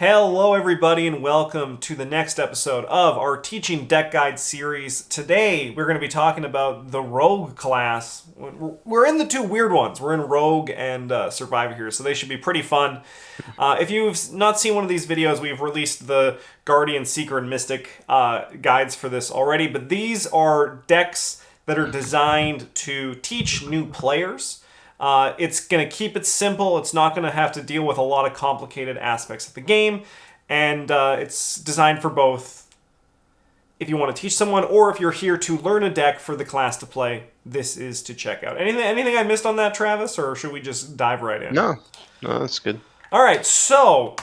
Hello everybody and welcome to the next episode of our Teaching Deck Guide series. Today we're going to be talking about the Rogue class. We're in the two weird ones. We're in Rogue and Survivor here, so they should be pretty fun. If you've not seen one of these videos, we've released the Guardian, Seeker, and Mystic guides for this already, but these are decks that are designed to teach new players. It's going to keep it simple. It's not going to have to deal with a lot of complicated aspects of the game. And it's designed for both if you want to teach someone or if you're here to learn a deck for the class to play. This is to check out. Anything I missed on that, Travis? Or should we just dive right in? No, that's good. All right, so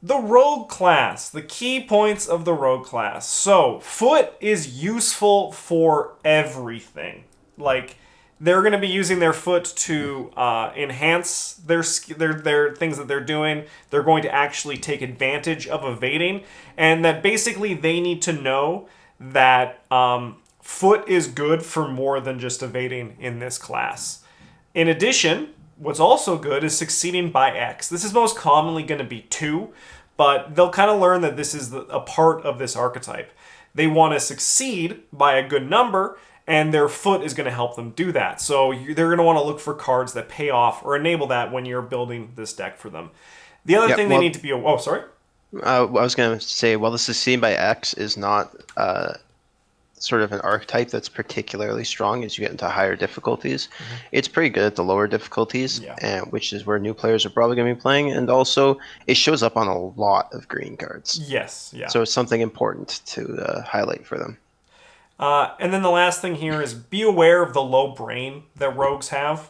the Rogue class. The key points of the Rogue class. So, Foot is useful for everything. Like, they're going to be using their foot to enhance their things that they're doing. They're going to actually take advantage of evading. And that basically they need to know that foot is good for more than just evading in this class. In addition, what's also good is succeeding by X. This is most commonly going to be 2, but they'll kind of learn that this is a part of this archetype. They want to succeed by a good number, and their foot is going to help them do that. So they're going to want to look for cards that pay off or enable that when you're building this deck for them. The other thing they need to be... Oh, sorry? I was going to say, while the succeed by X is not sort of an archetype that's particularly strong as you get into higher difficulties, it's pretty good at the lower difficulties, which is where new players are probably going to be playing. And also, it shows up on a lot of green cards. Yes, yeah. So it's something important to highlight for them. And then the last thing here is be aware of the low brain that rogues have.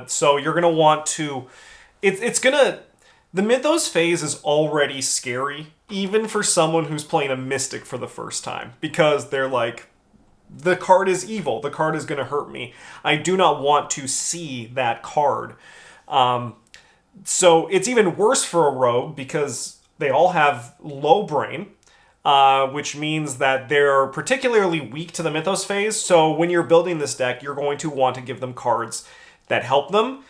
So you're going to want to... It's going to... The Mythos phase is already scary, even for someone who's playing a Mystic for the first time. Because they're like, the card is evil. The card is going to hurt me. I do not want to see that card. So it's even worse for a rogue because they all have low brain. Which means that they're particularly weak to the Mythos phase. So when you're building this deck, you're going to want to give them cards that help them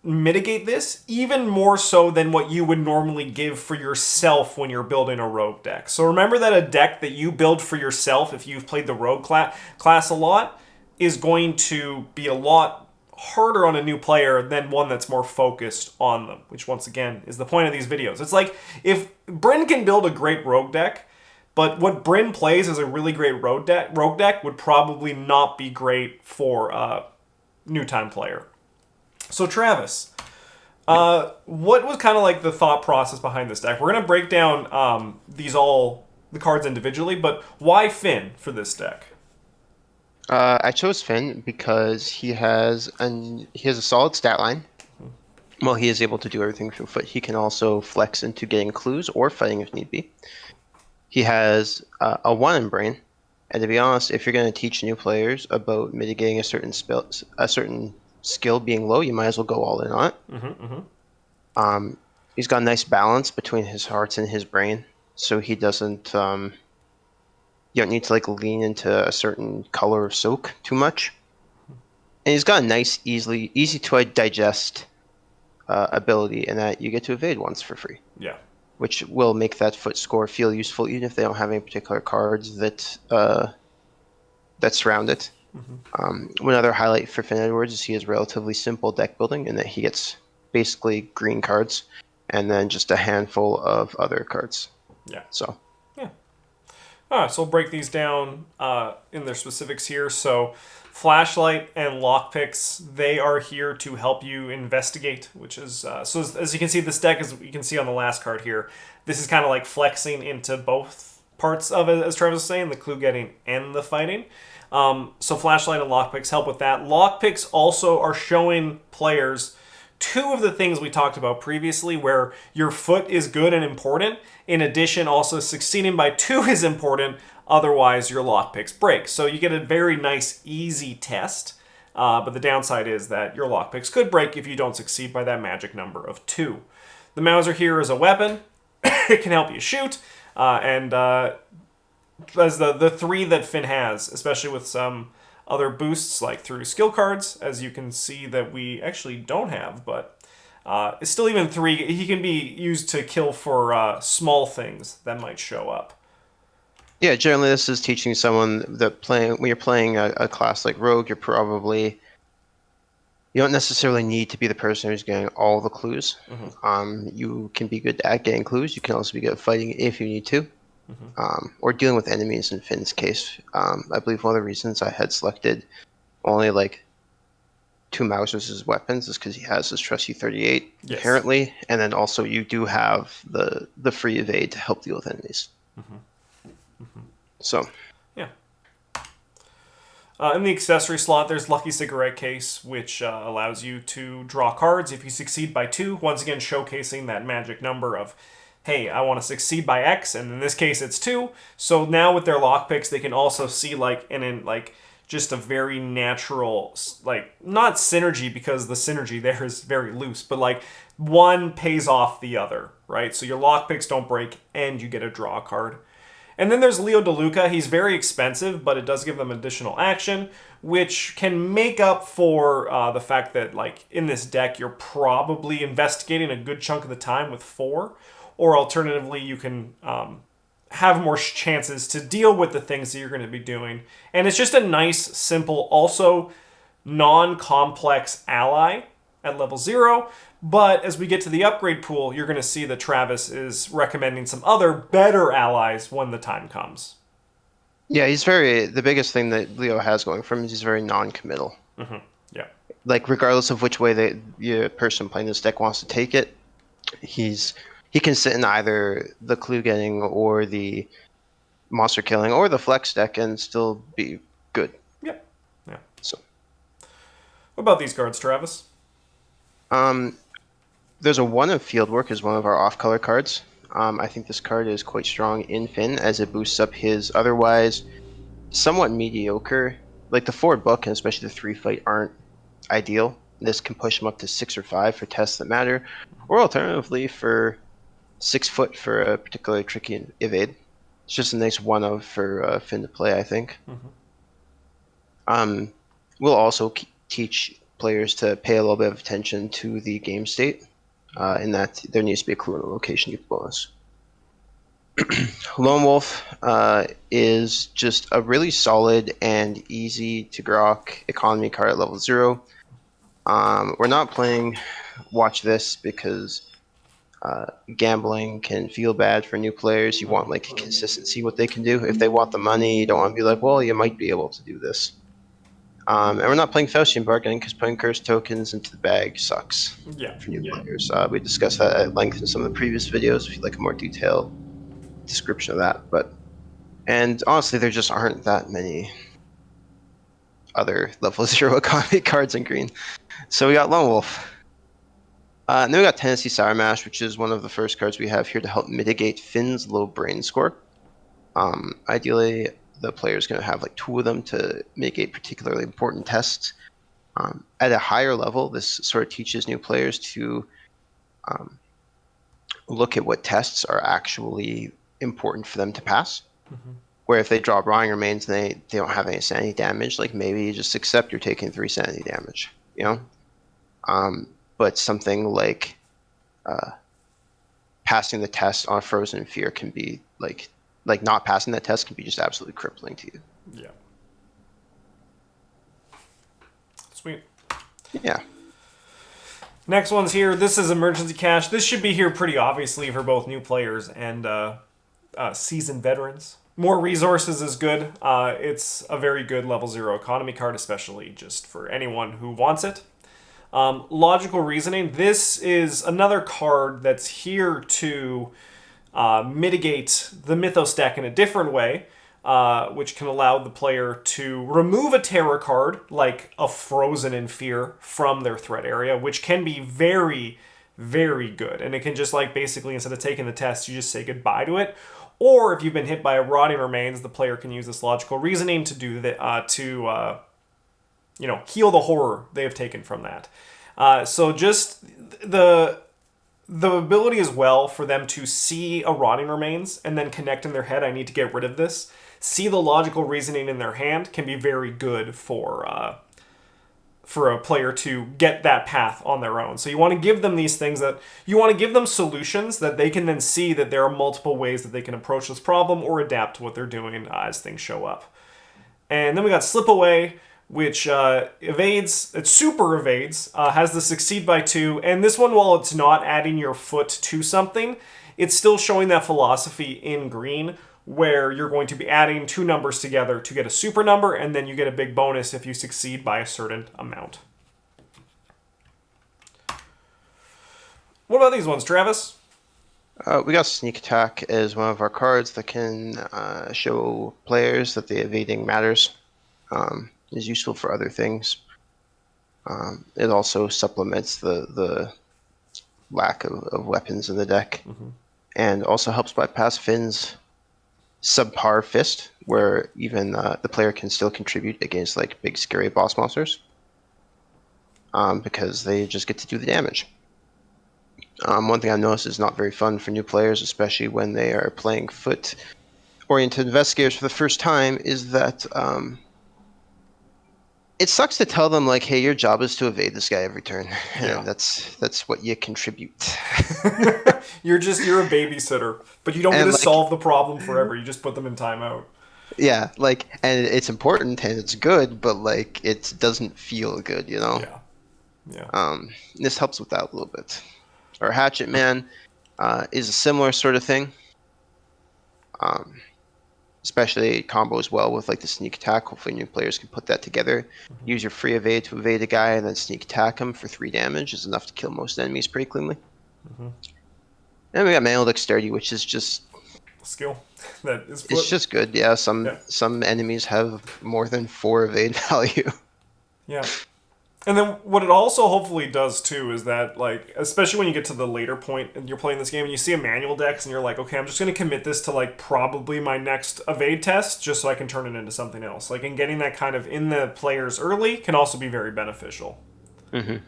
mitigate this, even more so than what you would normally give for yourself when you're building a rogue deck. So remember that a deck that you build for yourself, if you've played the rogue class a lot, is going to be a lot harder on a new player than one that's more focused on them, which once again is the point of these videos. It's like if Bryn can build a great rogue deck, but what Bryn plays as a really great rogue deck would probably not be great for a new time player. So Travis, what was kind of like the thought process behind this deck? We're going to break down the cards individually, but why Finn for this deck? I chose Finn because he has a solid stat line. Well, he is able to do everything through foot. He can also flex into getting clues or fighting if need be. He has a 1 in brain, and to be honest, if you're going to teach new players about mitigating a certain skill being low, you might as well go all in on it. He's got a nice balance between his hearts and his brain, so he doesn't. You don't need to like lean into a certain color of soak too much, and he's got a nice, easy to digest ability in that you get to evade once for free. Yeah. Which will make that foot score feel useful, even if they don't have any particular cards that surround it. One other highlight for Finn Edwards is he has relatively simple deck building in that he gets basically green cards and then just a handful of other cards. Yeah. So. Yeah. All right, so we'll break these down in their specifics here. So Flashlight and Lockpicks, they are here to help you investigate, which is... so as you can see, this deck, as you can see on the last card here, this is kind of like flexing into both parts of it, as Travis was saying, the clue getting and the fighting. So Flashlight and Lockpicks help with that. Lockpicks also are showing players 2 of the things we talked about previously, where your foot is good and important. In addition, also succeeding by 2 is important. Otherwise, your lockpicks break. So you get a very nice, easy test. But the downside is that your lockpicks could break if you don't succeed by that magic number of 2. The Mauser here is a weapon. It can help you shoot. And as the 3 that Finn has, especially with some other boosts like through skill cards, as you can see that we actually don't have. But Still even 3, he can be used to kill for small things that might show up. Yeah, generally this is teaching someone that playing when you're playing a class like Rogue, you don't necessarily need to be the person who's getting all the clues. Hmm. You can be good at getting clues. You can also be good at fighting if you need to, Hmm. or dealing with enemies in Finn's case. I believe one of the reasons I had selected only like 2 Mausers as weapons is because he has his trusty 38 Yes. inherently, and then also you do have the free evade to help deal with enemies. So Yeah. In the accessory slot, there's Lucky Cigarette Case, which allows you to draw cards if you succeed by 2. Once again, showcasing that magic number of, hey, I want to succeed by X, and in this case, it's 2. So now with their lockpicks, they can also see just a very natural, like, not synergy, because the synergy there is very loose, but like one pays off the other, right? So your lockpicks don't break, and you get a draw card. And then there's Leo DeLuca. He's very expensive, but it does give them additional action, which can make up for the fact that, like, in this deck, you're probably investigating a good chunk of the time with 4, or alternatively, you can have more chances to deal with the things that you're going to be doing. And it's just a nice, simple, also non-complex ally at level 0. But as we get to the upgrade pool, you're going to see that Travis is recommending some other better allies when the time comes. yeah, the biggest thing that Leo has going for him is he's very non-committal. Mm-hmm. Yeah. Like regardless of which way the person playing this deck wants to take it, he's he can sit in either the clue getting or the monster killing or the flex deck and still be good. Yep. Yeah. So, What about these cards, Travis? um, there's a 1 of Fieldwork as one of our off-color cards. I think this card is quite strong in Finn as it boosts up his otherwise somewhat mediocre. Like the 4 book and especially the 3 fight aren't ideal. This can push him up to 6 or 5 for tests that matter, or alternatively for 6 foot for a particularly tricky evade. It's just a nice 1 of for Finn to play, I think. Mm-hmm. Um, we'll also teach players to pay a little bit of attention to the game state, in that there needs to be a clue in the location equal bonus. Lone Wolf is just a really solid and easy to grok economy card at level 0. We're not playing Watch This because gambling can feel bad for new players. You want like consistency, what they can do. If they want the money, you don't want to be like, well, you might be able to do this. And we're not playing Faustian Bargaining because putting cursed tokens into the bag sucks Yeah. for new players. We discussed that at length in some of the previous videos if you'd like a more detailed description of that. And honestly, there just aren't that many other level 0 economy cards in green. So we got Lone Wolf. And then we got Tennessee Sour Mash, which is one of the first cards we have here to help mitigate Finn's low brain score. Ideally, the player is going to have like 2 of them to mitigate particularly important tests. At a higher level, this sort of teaches new players to look at what tests are actually important for them to pass. Mm-hmm. Where if they draw Rotting Remains and they don't have any sanity damage, like maybe you just accept you're taking 3 sanity damage, you know? But something like passing the test on Frozen Fear can be like not passing that test can be just absolutely crippling to you. Yeah. Sweet. Yeah. Next one's here. This is Emergency Cash. This should be here pretty obviously for both new players and seasoned veterans. More resources is good. It's a very good level 0 economy card, especially just for anyone who wants it. Logical Reasoning. This is another card that's here to mitigate the Mythos deck in a different way, which can allow the player to remove a terror card, like a Frozen in Fear, from their threat area, which can be very, very good. And it can just like basically, instead of taking the test, you just say goodbye to it. Or if you've been hit by a Rotting Remains, the player can use this Logical Reasoning to do that, heal the horror they have taken from that. So just the ability as well for them to see a Rotting Remains and then connect in their head, I need to get rid of this. See the Logical Reasoning in their hand can be very good for for a player to get that path on their own. So you want to give them these things that you want to give them solutions that they can then see that there are multiple ways that they can approach this problem or adapt to what they're doing as things show up. And then we got Slip Away, which evades, it super evades, has the Succeed by 2, and this one, while it's not adding your foot to something, it's still showing that philosophy in green, where you're going to be adding 2 numbers together to get a super number, and then you get a big bonus if you succeed by a certain amount. What about these ones, Travis? We got Sneak Attack as one of our cards that can show players that the evading matters. Is useful for other things. It also supplements the lack of weapons in the deck, and also helps bypass Finn's subpar fist, where even the player can still contribute against like big scary boss monsters, because they just get to do the damage. One thing I've noticed is not very fun for new players, especially when they are playing foot-oriented investigators for the first time, is that it sucks to tell them like, hey, your job is to evade this guy every turn. Yeah. That's what you contribute. You're a babysitter, but you don't get to solve the problem forever. You just put them in timeout. Yeah, like, and it's important and it's good, but like it doesn't feel good, you know? Yeah. This helps with that a little bit. Our Hatchet Man is a similar sort of thing. Especially it combos well with like the Sneak Attack. Hopefully new players can put that together. Use your free evade to evade a guy and then Sneak Attack him for 3 damage is enough to kill most enemies pretty cleanly. And we got Manual Dexterity, which is just skill. That is it's just good. Yeah, some enemies have more than 4 evade value. Yeah. And then what it also hopefully does too is that, like, especially when you get to the later point and you're playing this game and you see a manual dex and you're like, okay, I'm just going to commit this to like probably my next evade test just so I can turn it into something else. Like, and getting that kind of in the players early can also be very beneficial. Yeah.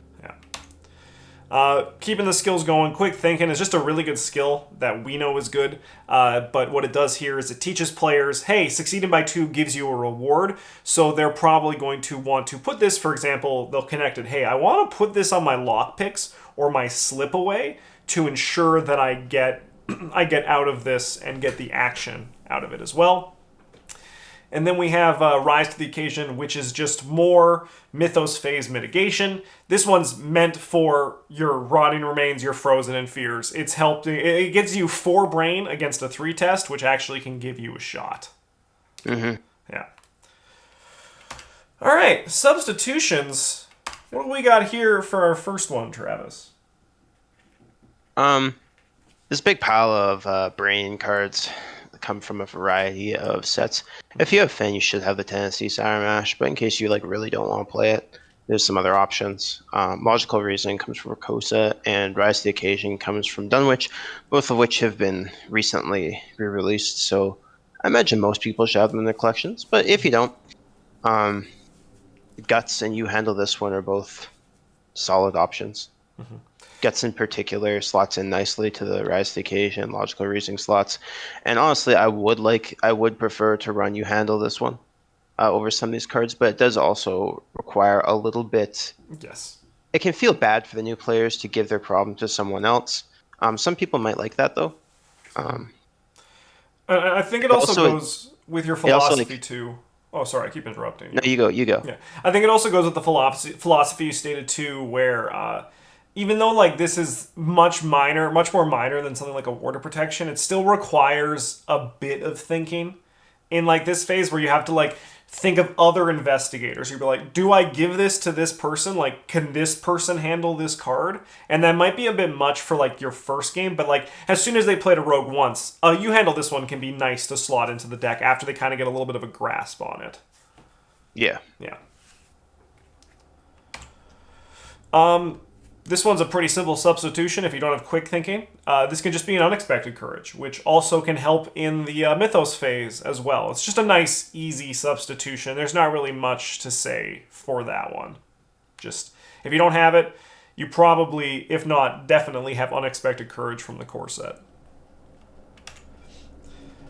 Keeping the skills going, Quick Thinking is just a really good skill that we know is good. But what it does here is it teaches players, hey, succeeding by 2 gives you a reward. So they're probably going to want to put this, for example, they'll connect it, hey, I want to put this on my lockpicks or my slip away to ensure that I get out of this and get the action out of it as well. And then we have Rise to the Occasion, which is just more Mythos phase mitigation. This one's meant for your Rotting Remains, your Frozen, and Fears. It gives you 4 brain against a 3 test, which actually can give you a shot. Yeah. All right, Substitutions. What do we got here for our first one, Travis? This big pile of brain cards come from a variety of sets. If you have Finn, you should have the Tennessee Sour Mash, but in case you like really don't want to play it, there's some other options. Logical Reasoning comes from Rakosa, and Rise to the Occasion comes from Dunwich, both of which have been recently re-released, so I imagine most people should have them in their collections, but if you don't, Guts and You Handle This One are both solid options. Guts in particular slots in nicely to the Rise to the Occasion, Logical Reasoning slots. And honestly, I would prefer to run You Handle This One over some of these cards, but it does also require a little bit. Yes. It can feel bad for the new players to give their problem to someone else. Some people might like that though. I think it also goes with your philosophy too. Oh, sorry, I keep interrupting you. No, you go. Yeah, I think it also goes with the philosophy you stated too, where even though like this is much more minor than something like a Ward of Protection, it still requires a bit of thinking in like this phase where you have to like think of other investigators. You'd be like, do I give this to this person? Like, can this person handle this card? And that might be a bit much for like your first game, but like as soon as they played a rogue once, You Handle This One can be nice to slot into the deck after they kind of get a little bit of a grasp on it. Yeah. This one's a pretty simple substitution if you don't have quick thinking. This can just be an Unexpected Courage, which also can help in the Mythos phase as well. It's just a nice, easy substitution. There's not really much to say for that one. Just, if you don't have it, you probably, if not, definitely have Unexpected Courage from the core set.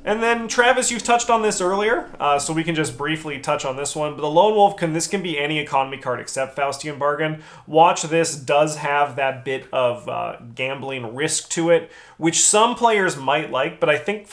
And then, Travis, you've touched on this earlier, so we can just briefly touch on this one. But the Lone Wolf, this can be any economy card except Faustian Bargain. Watch This does have that bit of gambling risk to it, which some players might like, but I think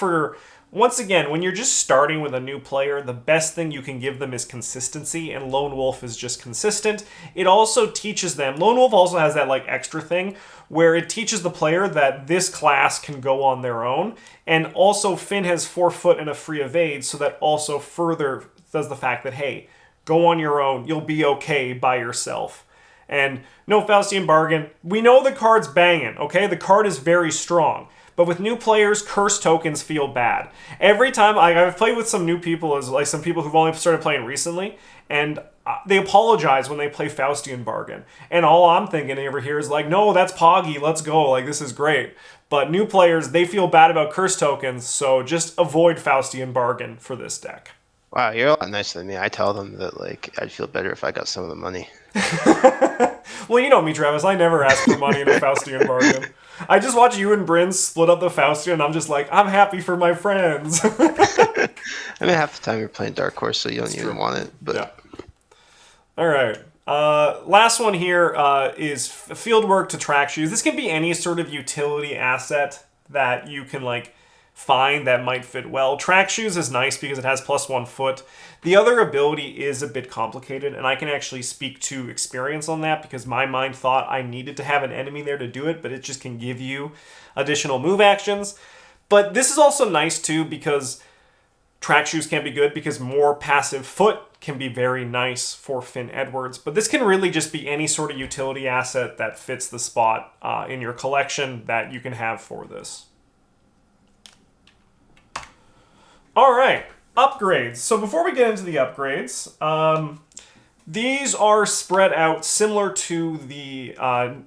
once again, when you're just starting with a new player, the best thing you can give them is consistency, and Lone Wolf is just consistent. It also teaches them, Lone Wolf also has that like extra thing where it teaches the player that this class can go on their own, and also Finn has 4 foot and a free evade, so that also further does the fact that, hey, go on your own, you'll be okay by yourself. And no Faustian Bargain, we know the card's banging, okay? The card is very strong. But with new players, curse tokens feel bad. Every time I've played with some new people, as like some people who've only started playing recently, and they apologize when they play Faustian Bargain. And all I'm thinking over here is like, no, that's Poggy, let's go, like this is great. But new players, they feel bad about curse tokens, so just avoid Faustian Bargain for this deck. Wow, you're a lot nicer than me. I tell them that like I'd feel better if I got some of the money. Well, you know me, Travis. I never ask for money in a Faustian Bargain. I just watch you and Bryn split up the Faustian, and I'm just like, I'm happy for my friends. I mean, half the time you're playing Dark Horse, so you don't even want it. But yeah. All right. Last one here is Fieldwork to Track Shoes. This can be any sort of utility asset that you can like find that might fit well. Track Shoes is nice because it has +1 foot. The other ability is a bit complicated, and I can actually speak to experience on that because my mind thought I needed to have an enemy there to do it, but it just can give you additional move actions. But this is also nice too because Track Shoes can be good because more passive foot can be very nice for Finn Edwards. But this can really just be any sort of utility asset that fits the spot in your collection that you can have for this. All right, upgrades. So before we get into the upgrades, these are spread out similar to the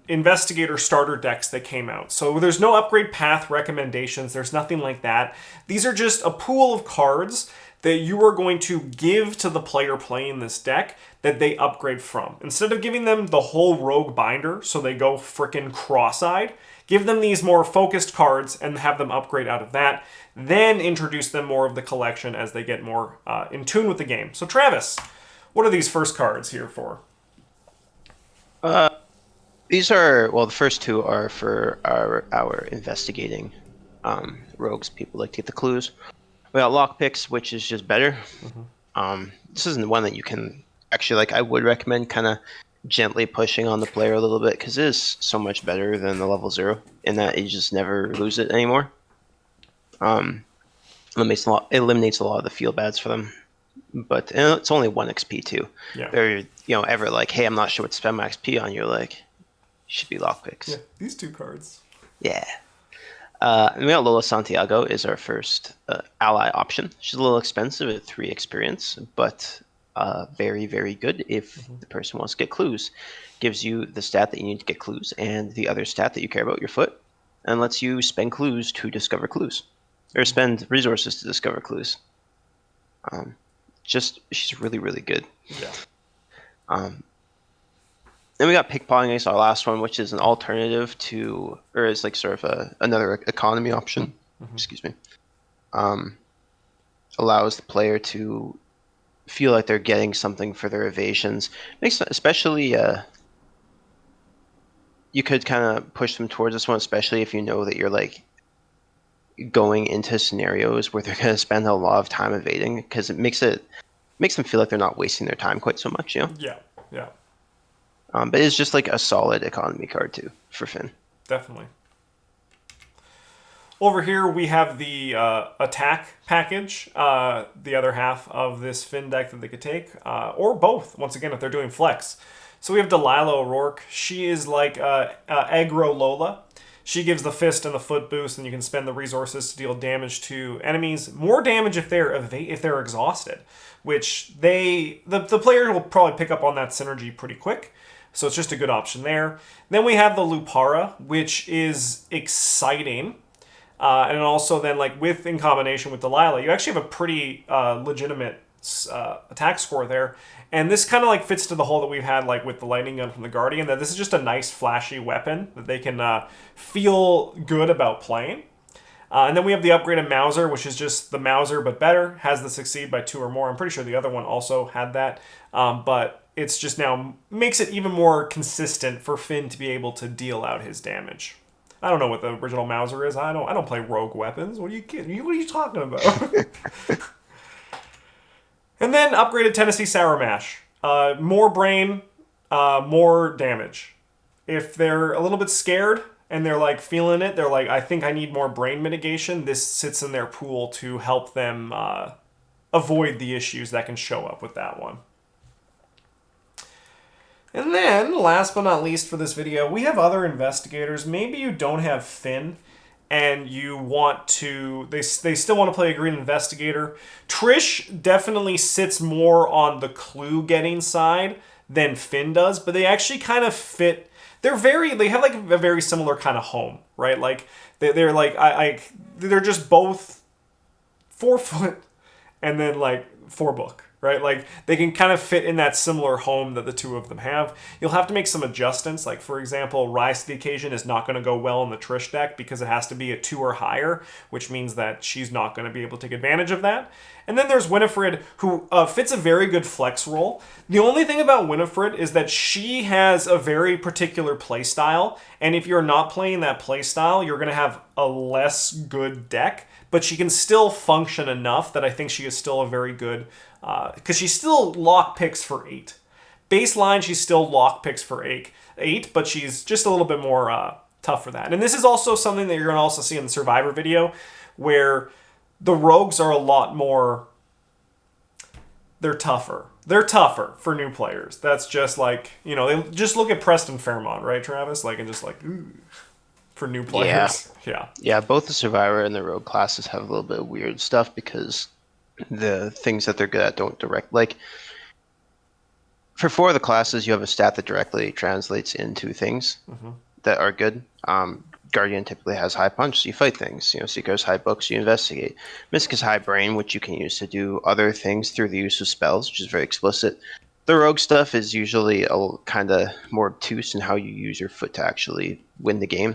Investigator starter decks that came out. So there's no upgrade path recommendations. There's nothing like that. These are just a pool of cards that you are going to give to the player playing this deck that they upgrade from. Instead of giving them the whole rogue binder so they go frickin' cross-eyed, give them these more focused cards and have them upgrade out of that. Then introduce them more of the collection as they get more in tune with the game. So Travis, what are these first cards here for? These are, well, the first two are for our investigating rogues. People like to get the clues. We got lockpicks, which is just better. Mm-hmm. This isn't one that you can actually, like, I would recommend kind of gently pushing on the player a little bit because it is so much better than the level 0 in that you just never lose it anymore. Eliminates a lot of the feel bads for them. But it's only 1 XP too. Yeah. They're, ever like, hey, I'm not sure what to spend my XP on. You're like, should be lockpicks. Yeah, these 2 cards. Yeah. And we got Lola Santiago is our first ally option. She's a little expensive at 3 experience, but very, very good if the person wants to get clues. Gives you the stat that you need to get clues and the other stat that you care about, your foot, and lets you spend clues to discover clues. Or spend resources to discover clues. She's really, really good. Yeah. Then we got Pickpocketing is our last one, which is an alternative to, or is like sort of another economy option. Mm-hmm. Excuse me. Allows the player to feel like they're getting something for their evasions. Especially, you could kind of push them towards this one, especially if you know that you're like going into scenarios where they're going to spend a lot of time evading, because it makes them feel like they're not wasting their time quite so much, Yeah. But it's just like a solid economy card too for Finn. Definitely. Over here we have the attack package, the other half of this Finn deck that they could take, or both, once again, if they're doing flex. So we have Delilah O'Rourke. She is like aggro Lola. She gives the fist and the foot boost, and you can spend the resources to deal damage to enemies. More damage if they're exhausted, which the player will probably pick up on that synergy pretty quick. So it's just a good option there. Then we have the Lupara, which is exciting. And also then, like, in combination with Delilah, you actually have a pretty legitimate attack score there. And this kind of like fits to the hole that we've had like with the lightning gun from the Guardian, that this is just a nice flashy weapon that they can feel good about playing. And then we have the upgraded Mauser, which is just the Mauser but better. Has the succeed by 2 or more. I'm pretty sure the other one also had that. But it's just now makes it even more consistent for Finn to be able to deal out his damage. I don't know what the original Mauser is. I don't play rogue weapons. What are you kidding? What are you talking about? And then upgraded Tennessee Sour Mash. More brain, more damage. If they're a little bit scared and they're like feeling it, they're like, I think I need more brain mitigation. This sits in their pool to help them avoid the issues that can show up with that one. And then, last but not least for this video, we have other investigators. Maybe you don't have Finn and you want to, they still want to play a green investigator. Trish definitely sits more on the clue getting side than Finn does, but they actually kind of fit. They have like a very similar kind of home, right? Like they're like, they're just both 4 foot and then like 4 book. Right, like they can kind of fit in that similar home that the two of them have. You'll have to make some adjustments. Like for example, Rise to the Occasion is not going to go well in the Trish deck because it has to be a 2 or higher, which means that she's not going to be able to take advantage of that. And then there's Winifred, who fits a very good flex role. The only thing about Winifred is that she has a very particular play style, and if you're not playing that play style, you're going to have a less good deck. But she can still function enough that I think she is still a very good, because she still lock picks for 8. Baseline, she's still lock picks for 8, but she's just a little bit more tough for that. And this is also something that you're going to also see in the Survivor video, where the rogues are a lot more, they're tougher. They're tougher for new players. That's just like, they just look at Preston Fairmont, right, Travis? Like, and just like, ooh. For new players. Yeah, both the Survivor and the Rogue classes have a little bit of weird stuff because the things that they're good at don't direct. Like, for 4 of the classes, you have a stat that directly translates into things that are good. Guardian typically has high punch, so you fight things. Seeker's high book, so you investigate. Mystic is high brain, which you can use to do other things through the use of spells, which is very explicit. The rogue stuff is usually a kind of more obtuse in how you use your foot to actually win the game.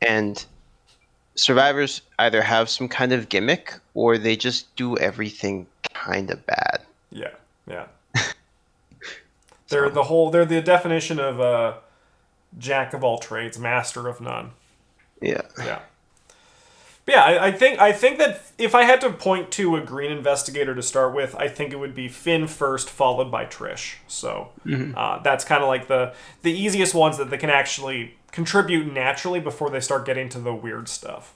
And survivors either have some kind of gimmick or they just do everything kind of bad. Yeah. They're the definition of jack of all trades, master of none. Yeah. I think that if I had to point to a green investigator to start with, I think it would be Finn first, followed by Trish. So that's kind of like the easiest ones that they can actually contribute naturally before they start getting to the weird stuff.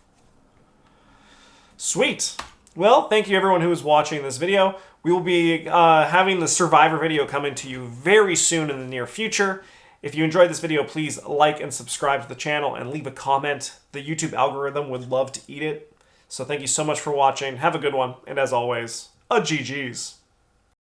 Sweet. Well, thank you everyone who is watching this video. We will be having the Survivor video coming to you very soon in the near future. If you enjoyed this video, please like and subscribe to the channel and leave a comment. The YouTube algorithm would love to eat it. So thank you so much for watching. Have a good one. And as always, a GG's.